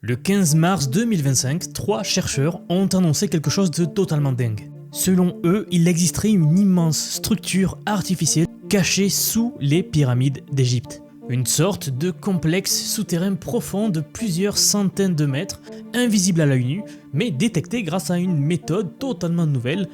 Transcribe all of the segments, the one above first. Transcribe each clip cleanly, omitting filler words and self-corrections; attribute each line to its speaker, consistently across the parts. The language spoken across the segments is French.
Speaker 1: Le 15 mars 2025, 3 chercheurs ont annoncé quelque chose de totalement dingue. Selon eux, il existerait une immense structure artificielle cachée sous les pyramides d'Égypte. Une sorte de complexe souterrain profond de plusieurs centaines de mètres, invisible à l'œil nu, mais détecté grâce à une méthode totalement nouvelle,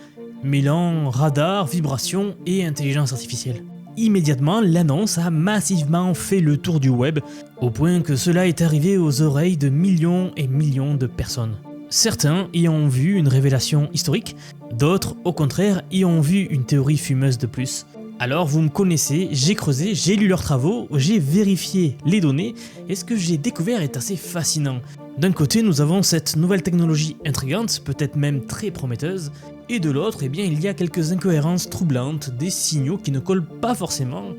Speaker 1: mêlant radar, vibration et intelligence artificielle. Immédiatement, l'annonce a massivement fait le tour du web, au point que cela est arrivé aux oreilles de millions et millions de personnes. Certains y ont vu une révélation historique, d'autres, au contraire, y ont vu une théorie fumeuse de plus. Alors vous me connaissez, j'ai creusé, j'ai lu leurs travaux, j'ai vérifié les données, et ce que j'ai découvert est assez fascinant. D'un côté, nous avons cette nouvelle technologie intrigante, peut-être même très prometteuse, et de l'autre, eh bien, il y a quelques incohérences troublantes, des signaux qui ne collent pas forcément,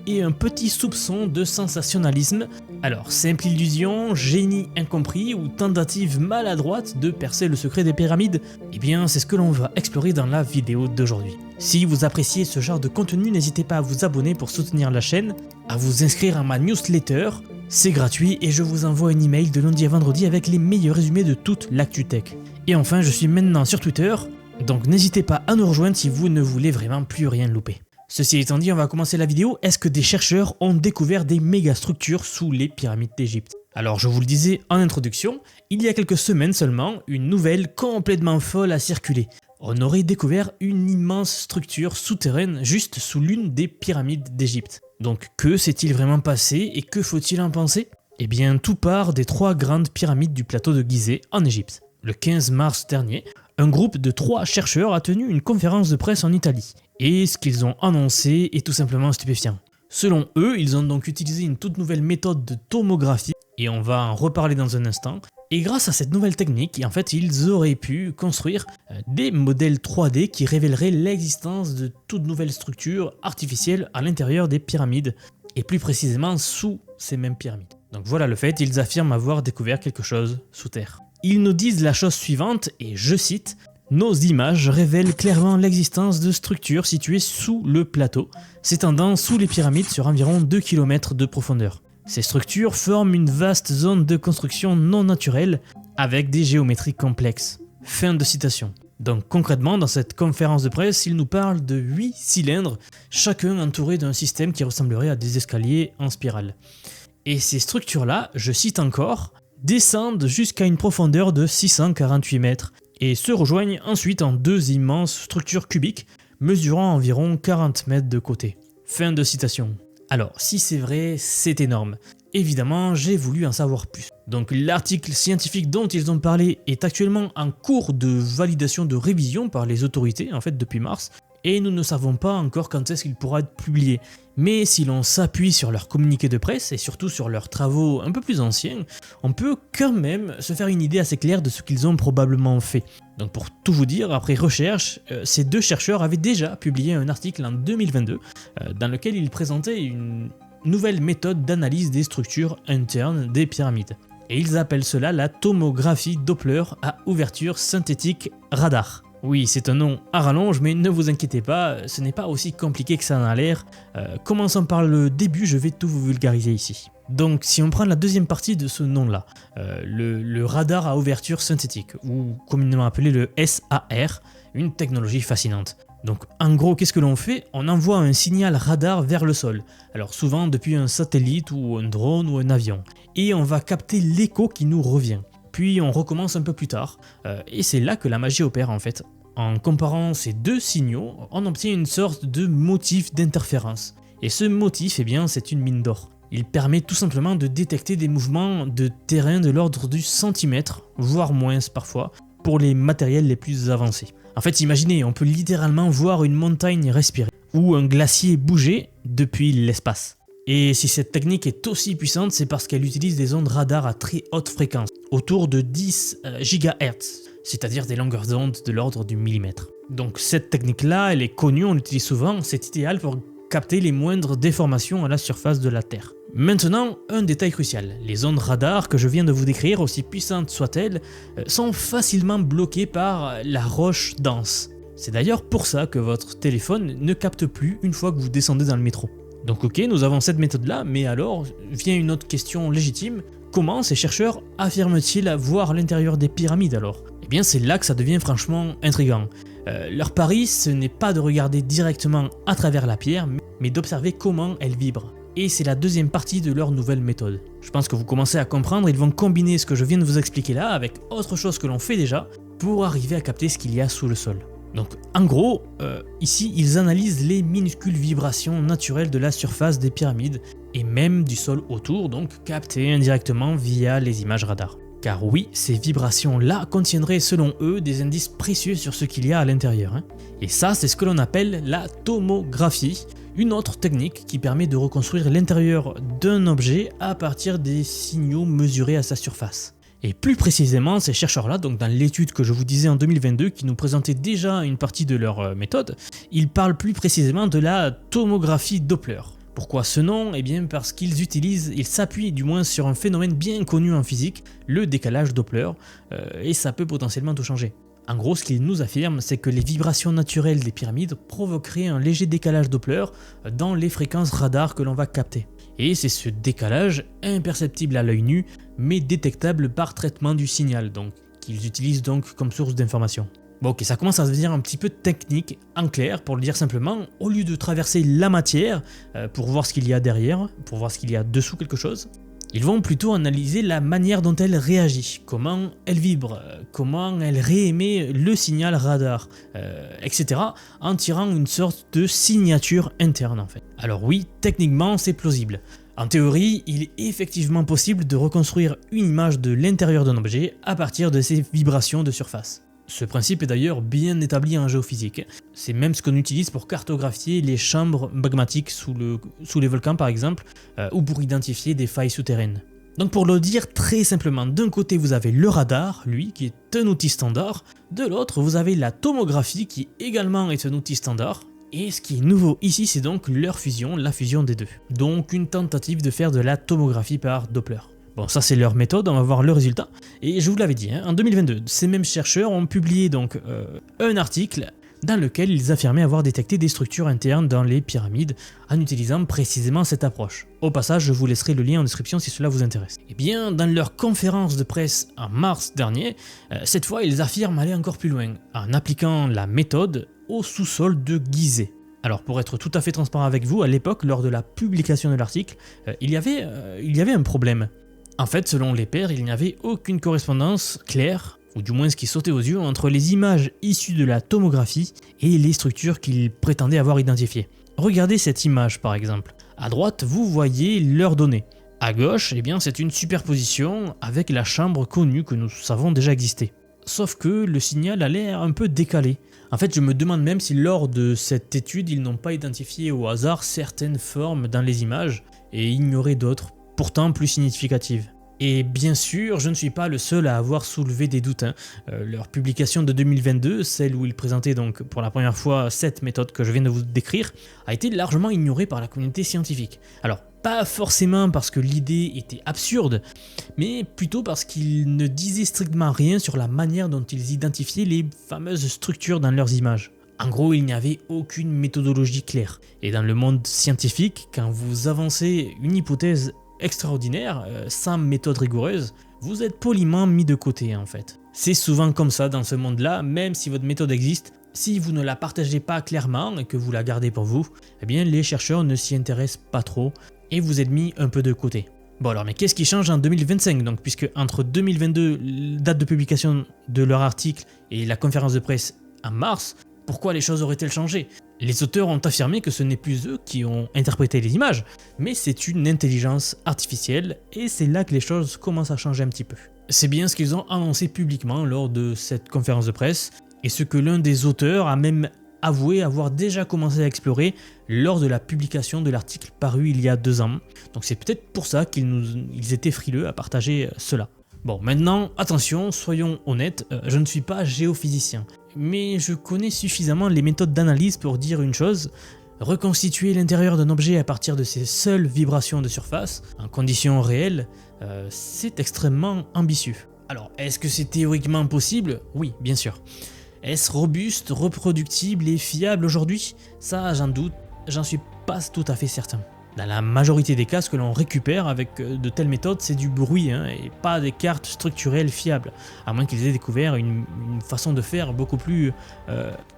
Speaker 1: et un petit soupçon de sensationnalisme. Alors, simple illusion, génie incompris ou tentative maladroite de percer le secret des pyramides? Eh bien, c'est ce que l'on va explorer dans la vidéo d'aujourd'hui. Si vous appréciez ce genre de contenu, n'hésitez pas à vous abonner pour soutenir la chaîne, à vous inscrire à ma newsletter, c'est gratuit et je vous envoie un email de lundi à vendredi avec les meilleurs résumés de toute l'actu tech. Et enfin, je suis maintenant sur Twitter, donc n'hésitez pas à nous rejoindre si vous ne voulez vraiment plus rien louper. Ceci étant dit, on va commencer la vidéo. Est-ce que des chercheurs ont découvert des méga structures sous les pyramides d'Égypte? Alors je vous le disais en introduction, il y a quelques semaines seulement, une nouvelle complètement folle a circulé. On aurait découvert une immense structure souterraine juste sous l'une des pyramides d'Égypte. Donc que s'est-il vraiment passé et que faut-il en penser? Eh bien tout part des 3 grandes pyramides du plateau de Gizeh en Égypte. Le 15 mars dernier, un groupe de 3 chercheurs a tenu une conférence de presse en Italie. Et ce qu'ils ont annoncé est tout simplement stupéfiant. Selon eux, ils ont donc utilisé une toute nouvelle méthode de tomographie, et on va en reparler dans un instant. Et grâce à cette nouvelle technique, en fait, ils auraient pu construire des modèles 3D qui révéleraient l'existence de toute nouvelle structure artificielle à l'intérieur des pyramides, et plus précisément sous ces mêmes pyramides. Donc voilà le fait, ils affirment avoir découvert quelque chose sous terre. Ils nous disent la chose suivante, et je cite: « Nos images révèlent clairement l'existence de structures situées sous le plateau, s'étendant sous les pyramides sur environ 2 km de profondeur. Ces structures forment une vaste zone de construction non naturelle avec des géométries complexes. » Fin de citation. Donc concrètement, dans cette conférence de presse, il nous parle de 8 cylindres, chacun entouré d'un système qui ressemblerait à des escaliers en spirale. Et ces structures-là, je cite encore, descendent jusqu'à une profondeur de 648 mètres et se rejoignent ensuite en 2 immenses structures cubiques mesurant environ 40 mètres de côté. Fin de citation. Alors, si c'est vrai, c'est énorme. Évidemment, j'ai voulu en savoir plus. Donc l'article scientifique dont ils ont parlé est actuellement en cours de validation de révision par les autorités, en fait depuis mars, et nous ne savons pas encore quand est-ce qu'il pourra être publié. Mais si l'on s'appuie sur leurs communiqués de presse et surtout sur leurs travaux un peu plus anciens, on peut quand même se faire une idée assez claire de ce qu'ils ont probablement fait. Donc pour tout vous dire, après recherche, ces 2 chercheurs avaient déjà publié un article en 2022 dans lequel ils présentaient une nouvelle méthode d'analyse des structures internes des pyramides. Et ils appellent cela la tomographie Doppler à ouverture synthétique radar. Oui, c'est un nom à rallonge, mais ne vous inquiétez pas, ce n'est pas aussi compliqué que ça en a l'air. Commençons par le début, je vais tout vous vulgariser ici. Donc si on prend la deuxième partie de ce nom-là, le radar à ouverture synthétique, ou communément appelé le SAR, une technologie fascinante. Donc en gros, qu'est-ce que l'on fait? On envoie un signal radar vers le sol, alors souvent depuis un satellite ou un drone ou un avion, et on va capter l'écho qui nous revient. Puis on recommence un peu plus tard, et c'est là que la magie opère en fait. En comparant ces 2 signaux, on obtient une sorte de motif d'interférence. Et ce motif, eh bien, c'est une mine d'or. Il permet tout simplement de détecter des mouvements de terrain de l'ordre du centimètre, voire moins parfois, pour les matériels les plus avancés. En fait, imaginez, on peut littéralement voir une montagne respirer, ou un glacier bouger depuis l'espace. Et si cette technique est aussi puissante, c'est parce qu'elle utilise des ondes radar à très haute fréquence, autour de 10 GHz, c'est-à-dire des longueurs d'onde de l'ordre du millimètre. Donc cette technique-là, elle est connue, on l'utilise souvent, c'est idéal pour capter les moindres déformations à la surface de la Terre. Maintenant, un détail crucial, les ondes radar que je viens de vous décrire, aussi puissantes soient-elles, sont facilement bloquées par la roche dense. C'est d'ailleurs pour ça que votre téléphone ne capte plus une fois que vous descendez dans le métro. Donc ok, nous avons cette méthode-là, mais alors vient une autre question légitime. comment ces chercheurs affirment-ils voir l'intérieur des pyramides alors? Eh bien c'est là que ça devient franchement intriguant. Leur pari, ce n'est pas de regarder directement à travers la pierre, mais d'observer comment elle vibre. Et c'est la deuxième partie de leur nouvelle méthode. Je pense que vous commencez à comprendre, ils vont combiner ce que je viens de vous expliquer là avec autre chose que l'on fait déjà pour arriver à capter ce qu'il y a sous le sol. Donc en gros, ici ils analysent les minuscules vibrations naturelles de la surface des pyramides et même du sol autour, donc captées indirectement via les images radar. Car oui, ces vibrations-là contiendraient selon eux des indices précieux sur ce qu'il y a à l'intérieur. Et ça, c'est ce que l'on appelle la tomographie, une autre technique qui permet de reconstruire l'intérieur d'un objet à partir des signaux mesurés à sa surface. Et plus précisément, ces chercheurs-là, donc dans l'étude que je vous disais en 2022, qui nous présentait déjà une partie de leur méthode, ils parlent plus précisément de la tomographie Doppler. Pourquoi ce nom? Eh bien parce ils s'appuient du moins sur un phénomène bien connu en physique, le décalage Doppler, et ça peut potentiellement tout changer. En gros, ce qu'ils nous affirment, c'est que les vibrations naturelles des pyramides provoqueraient un léger décalage Doppler dans les fréquences radar que l'on va capter. Et c'est ce décalage, imperceptible à l'œil nu, mais détectable par traitement du signal, donc qu'ils utilisent donc comme source d'information. Bon ok, ça commence à devenir un petit peu technique, en clair, pour le dire simplement, au lieu de traverser la matière pour voir ce qu'il y a derrière, pour voir ce qu'il y a dessous quelque chose, ils vont plutôt analyser la manière dont elle réagit, comment elle vibre, comment elle réémet le signal radar, etc. en tirant une sorte de signature interne en fait. Alors oui, techniquement c'est plausible. En théorie, il est effectivement possible de reconstruire une image de l'intérieur d'un objet à partir de ces vibrations de surface. Ce principe est d'ailleurs bien établi en géophysique. C'est même ce qu'on utilise pour cartographier les chambres magmatiques sous les volcans par exemple, ou pour identifier des failles souterraines. Donc pour le dire très simplement, d'un côté vous avez le radar, lui, qui est un outil standard, de l'autre vous avez la tomographie qui également est un outil standard, et ce qui est nouveau ici c'est donc leur fusion, la fusion des deux. Donc une tentative de faire de la tomographie par Doppler. Bon, ça c'est leur méthode, on va voir le résultat. Et je vous l'avais dit, en 2022, ces mêmes chercheurs ont publié donc un article dans lequel ils affirmaient avoir détecté des structures internes dans les pyramides en utilisant précisément cette approche. Au passage, je vous laisserai le lien en description si cela vous intéresse. Et bien, dans leur conférence de presse en mars dernier, cette fois ils affirment aller encore plus loin, en appliquant la méthode au sous-sol de Gizeh. Alors pour être tout à fait transparent avec vous, à l'époque, lors de la publication de l'article, il y avait un problème. En fait, selon les pairs, il n'y avait aucune correspondance claire, ou du moins ce qui sautait aux yeux, entre les images issues de la tomographie et les structures qu'ils prétendaient avoir identifiées. Regardez cette image par exemple. À droite, vous voyez leurs données. À gauche, eh bien, c'est une superposition avec la chambre connue que nous savons déjà exister. Sauf que le signal a l'air un peu décalé. En fait, je me demande même si lors de cette étude, ils n'ont pas identifié au hasard certaines formes dans les images et ignoré d'autres, pourtant plus significatives. Et bien sûr, je ne suis pas le seul à avoir soulevé des doutes. Leur publication de 2022, celle où ils présentaient donc pour la première fois cette méthode que je viens de vous décrire, a été largement ignorée par la communauté scientifique. Alors, pas forcément parce que l'idée était absurde, mais plutôt parce qu'ils ne disaient strictement rien sur la manière dont ils identifiaient les fameuses structures dans leurs images. En gros, il n'y avait aucune méthodologie claire. Et dans le monde scientifique, quand vous avancez une hypothèse extraordinaire, sans méthode rigoureuse, vous êtes poliment mis de côté en fait. C'est souvent comme ça dans ce monde-là, même si votre méthode existe, si vous ne la partagez pas clairement et que vous la gardez pour vous, eh bien les chercheurs ne s'y intéressent pas trop et vous êtes mis un peu de côté. Bon alors, mais qu'est-ce qui change en 2025 donc, puisque entre 2022, date de publication de leur article, et la conférence de presse en mars, pourquoi les choses auraient-elles changé? Les auteurs ont affirmé que ce n'est plus eux qui ont interprété les images, mais c'est une intelligence artificielle, et c'est là que les choses commencent à changer un petit peu. C'est bien ce qu'ils ont annoncé publiquement lors de cette conférence de presse, et ce que l'un des auteurs a même avoué avoir déjà commencé à explorer lors de la publication de l'article paru il y a 2 ans. Donc c'est peut-être pour ça qu'ils étaient frileux à partager cela. Bon, maintenant, attention, soyons honnêtes, je ne suis pas géophysicien, mais je connais suffisamment les méthodes d'analyse pour dire une chose: reconstituer l'intérieur d'un objet à partir de ses seules vibrations de surface, en conditions réelles, c'est extrêmement ambitieux. Alors, est-ce que c'est théoriquement possible? Oui, bien sûr. Est-ce robuste, reproductible et fiable aujourd'hui? Ça, j'en doute, j'en suis pas tout à fait certain. Dans la majorité des cas, ce que l'on récupère avec de telles méthodes, c'est du bruit hein, et pas des cartes structurelles fiables, à moins qu'ils aient découvert une façon de faire beaucoup plus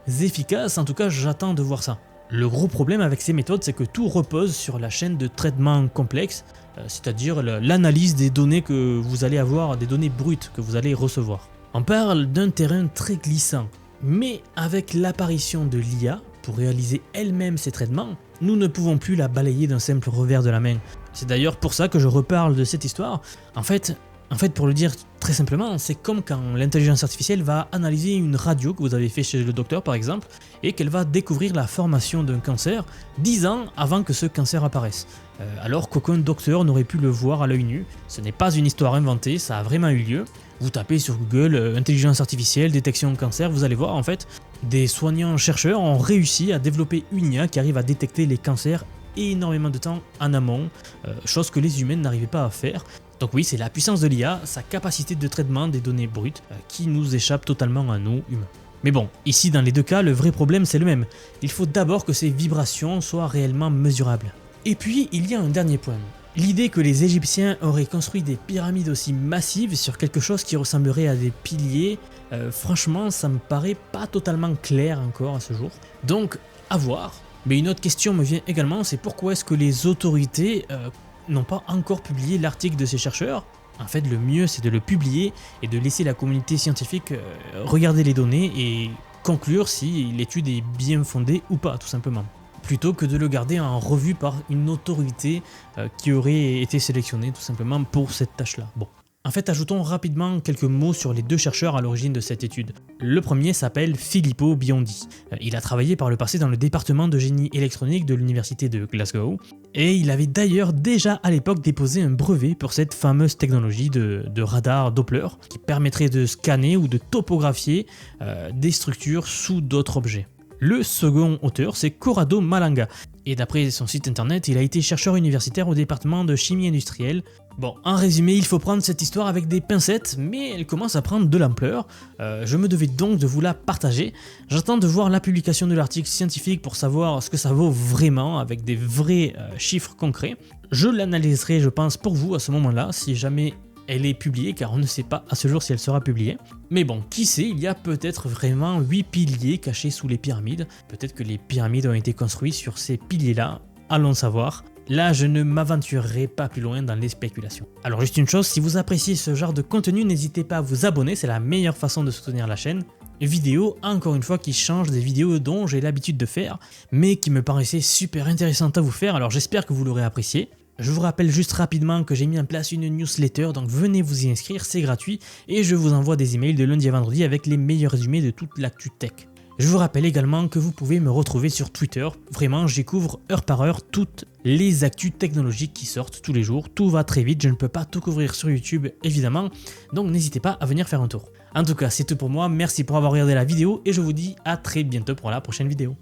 Speaker 1: efficace. En tout cas, j'attends de voir ça. Le gros problème avec ces méthodes, c'est que tout repose sur la chaîne de traitement complexe, c'est-à-dire l'analyse des données que vous allez avoir, des données brutes que vous allez recevoir. On parle d'un terrain très glissant, mais avec l'apparition de l'IA, pour réaliser elle-même ces traitements, nous ne pouvons plus la balayer d'un simple revers de la main. C'est d'ailleurs pour ça que je reparle de cette histoire. En fait, pour le dire très simplement, c'est comme quand l'intelligence artificielle va analyser une radio que vous avez fait chez le docteur par exemple, et qu'elle va découvrir la formation d'un cancer 10 ans avant que ce cancer apparaisse. Alors qu'aucun docteur n'aurait pu le voir à l'œil nu. Ce n'est pas une histoire inventée, ça a vraiment eu lieu. Vous tapez sur Google intelligence artificielle, détection cancer, vous allez voir en fait, des soignants-chercheurs ont réussi à développer une IA qui arrive à détecter les cancers énormément de temps en amont, chose que les humains n'arrivaient pas à faire. Donc oui, c'est la puissance de l'IA, sa capacité de traitement des données brutes qui nous échappe totalement à nous, humains. Mais bon, ici dans les deux cas, le vrai problème c'est le même. Il faut d'abord que ces vibrations soient réellement mesurables. Et puis, il y a un dernier point. L'idée que les Égyptiens auraient construit des pyramides aussi massives sur quelque chose qui ressemblerait à des piliers, franchement, ça me paraît pas totalement clair encore à ce jour. Donc, à voir. Mais une autre question me vient également, c'est pourquoi est-ce que les autorités n'ont pas encore publié l'article de ces chercheurs? En fait, le mieux, c'est de le publier et de laisser la communauté scientifique regarder les données et conclure si l'étude est bien fondée ou pas, tout simplement. Plutôt que de le garder en revue par une autorité qui aurait été sélectionnée tout simplement pour cette tâche-là. Bon. En fait, ajoutons rapidement quelques mots sur les deux chercheurs à l'origine de cette étude. Le premier s'appelle Filippo Biondi. Il a travaillé par le passé dans le département de génie électronique de l'université de Glasgow, et il avait d'ailleurs déjà à l'époque déposé un brevet pour cette fameuse technologie de radar Doppler qui permettrait de scanner ou de topographier des structures sous d'autres objets. Le second auteur, c'est Corrado Malanga, et d'après son site internet, il a été chercheur universitaire au département de chimie industrielle. Bon, en résumé, il faut prendre cette histoire avec des pincettes, mais elle commence à prendre de l'ampleur. Je me devais donc de vous la partager. J'attends de voir la publication de l'article scientifique pour savoir ce que ça vaut vraiment, avec des vrais chiffres concrets. Je l'analyserai, je pense, pour vous à ce moment-là, si jamais elle est publiée, car on ne sait pas à ce jour si elle sera publiée. Mais bon, qui sait, il y a peut-être vraiment 8 piliers cachés sous les pyramides. Peut-être que les pyramides ont été construites sur ces piliers-là, allons savoir. Là, je ne m'aventurerai pas plus loin dans les spéculations. Alors juste une chose, si vous appréciez ce genre de contenu, n'hésitez pas à vous abonner, c'est la meilleure façon de soutenir la chaîne. Vidéo, encore une fois, qui change des vidéos dont j'ai l'habitude de faire, mais qui me paraissaient super intéressantes à vous faire, alors j'espère que vous l'aurez apprécié. Je vous rappelle juste rapidement que j'ai mis en place une newsletter, donc venez vous y inscrire, c'est gratuit, et je vous envoie des emails de lundi à vendredi avec les meilleurs résumés de toute l'actu tech. Je vous rappelle également que vous pouvez me retrouver sur Twitter, vraiment j'y couvre heure par heure toutes les actus technologiques qui sortent tous les jours, tout va très vite, je ne peux pas tout couvrir sur YouTube évidemment, donc n'hésitez pas à venir faire un tour. En tout cas c'est tout pour moi, merci pour avoir regardé la vidéo et je vous dis à très bientôt pour la prochaine vidéo.